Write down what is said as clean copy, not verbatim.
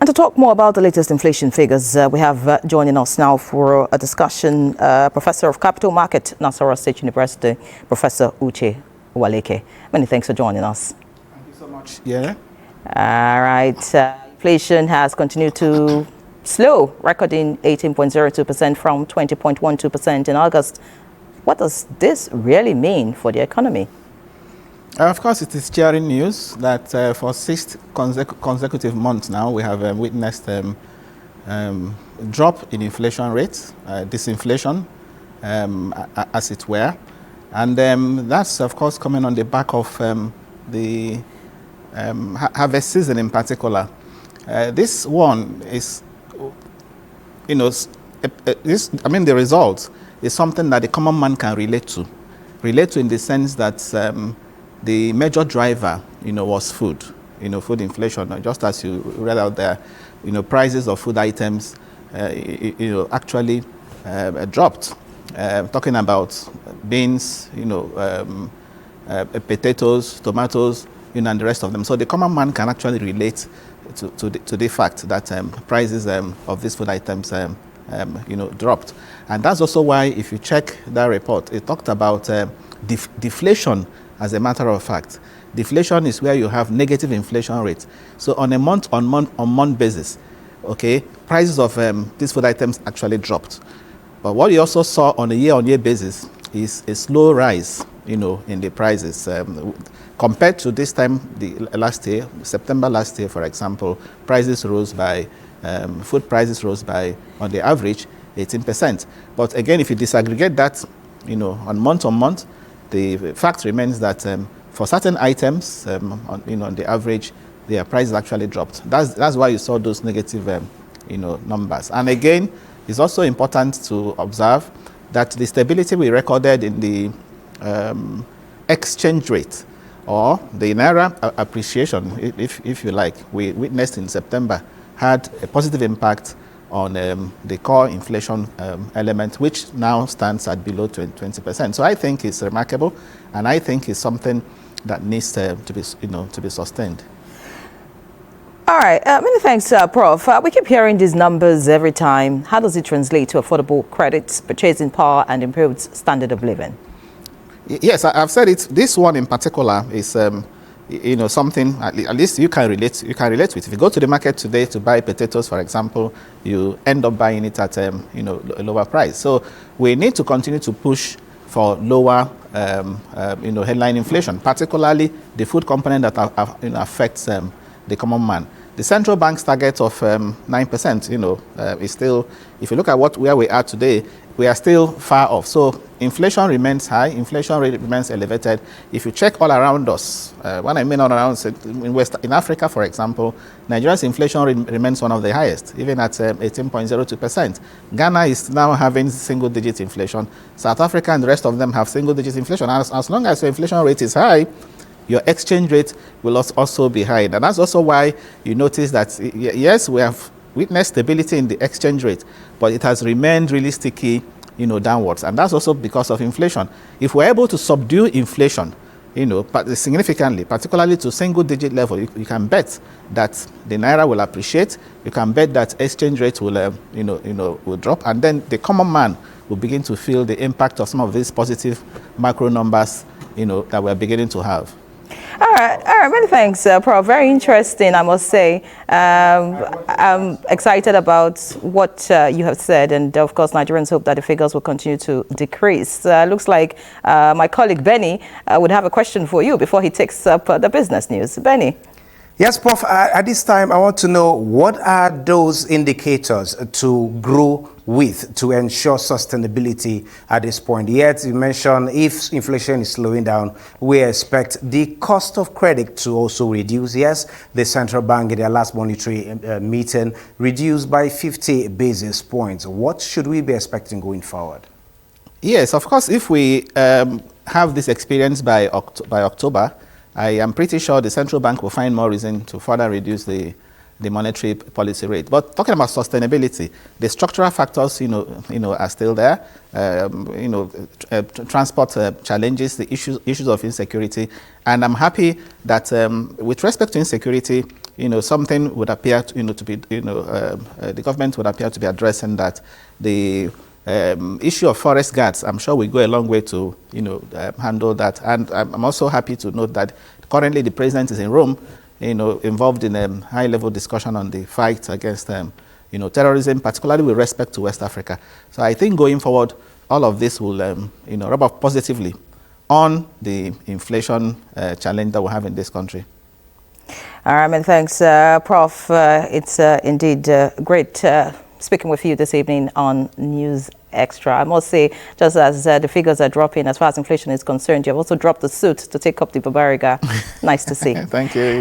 And to talk more about the latest inflation figures, we have joining us now for a discussion, Professor of Capital Market, Nasarawa State University, Professor Uche Waleke. Many thanks for joining us. Thank you so much. Yeah. All right. Inflation has continued to slow, recording 18.02% from 20.12% in August. What does this really mean for the economy? Of course, it is cheering news that for 6 consecutive months now, we have witnessed drop in inflation rates, disinflation, as it were. And that's, of course, coming on the back of the harvest season in particular. This one is, the result is something that the common man can relate to in the sense that the major driver, was food, food inflation. Just as you read out there, prices of food items, actually dropped. Talking about beans, potatoes, tomatoes, and the rest of them. So the common man can actually relate to the fact that prices of these food items, dropped. And that's also why, if you check that report, it talked about deflation. As a matter of fact, deflation is where you have negative inflation rates. So on a month basis, okay, prices of these food items actually dropped. But what you also saw on a year-on-year basis is a slow rise, in the prices. Compared to this time last year, September last year, for example, prices rose by, food prices rose by, on the average, 18%. But again, if you disaggregate that, on month, the fact remains that for certain items, on the average, their prices actually dropped. That's why you saw those negative, numbers. And again, it's also important to observe that the stability we recorded in the exchange rate, or the naira appreciation, if you like, we witnessed in September, had a positive impact on the core inflation element, which now stands at below 20%. So I think it's remarkable, and I think it's something that needs to be sustained. All right, many thanks, Prof. We keep hearing these numbers every time. How does it translate to affordable credits, purchasing power, and improved standard of living? Yes, I've said it. This one in particular is something at least you can relate with. If you go to the market today to buy potatoes, for example, you end up buying it at a lower price. So we need to continue to push for lower headline inflation, particularly the food component that affects the common man. The central bank's target of 9%, is still, if you look at where we are today, we are still far off. So inflation remains high, inflation rate remains elevated. If you check all around us, when I mean all around, in Africa, for example, Nigeria's inflation remains one of the highest, even at 18.02%. Ghana is now having single-digit inflation. South Africa and the rest of them have single-digit inflation. As long as your inflation rate is high, your exchange rate will also be high. And that's also why you notice that, yes, we have witnessed stability in the exchange rate, but it has remained really sticky, downwards. And that's also because of inflation. If we're able to subdue inflation, significantly, particularly to single-digit level, you can bet that the naira will appreciate. You can bet that exchange rate will, will drop, and then the common man will begin to feel the impact of some of these positive macro numbers, that we're beginning to have. All right. Many thanks, Prof. Very interesting, I must say. I'm excited about what you have said, and of course, Nigerians hope that the figures will continue to decrease. Looks like my colleague Benny would have a question for you before he takes up the business news. Benny. Yes, Prof. At this time, I want to know, what are those indicators to grow with to ensure sustainability at this point? Yet, you mentioned if inflation is slowing down, we expect the cost of credit to also reduce. Yes, the central bank in their last monetary meeting reduced by 50 basis points. What should we be expecting going forward? Yes, of course, if we have this experience by October, I am pretty sure the central bank will find more reason to further reduce the monetary policy rate. But talking about sustainability, the structural factors, are still there. Transport challenges, the issues of insecurity, and I'm happy that with respect to insecurity, something would appear to be, the government would appear to be addressing that. The issue of forest guards, I'm sure we go a long way to, handle that. And I'm also happy to note that currently the president is in Rome, involved in a high-level discussion on the fight against, terrorism, particularly with respect to West Africa. So I think going forward, all of this will, rub off positively on the inflation challenge that we have in this country. All right, many thanks, Prof. It's indeed great speaking with you this evening on News Extra. I must say, just as the figures are dropping as far as inflation is concerned, you have also dropped the suit to take up the Babariga. Nice to see. Thank you.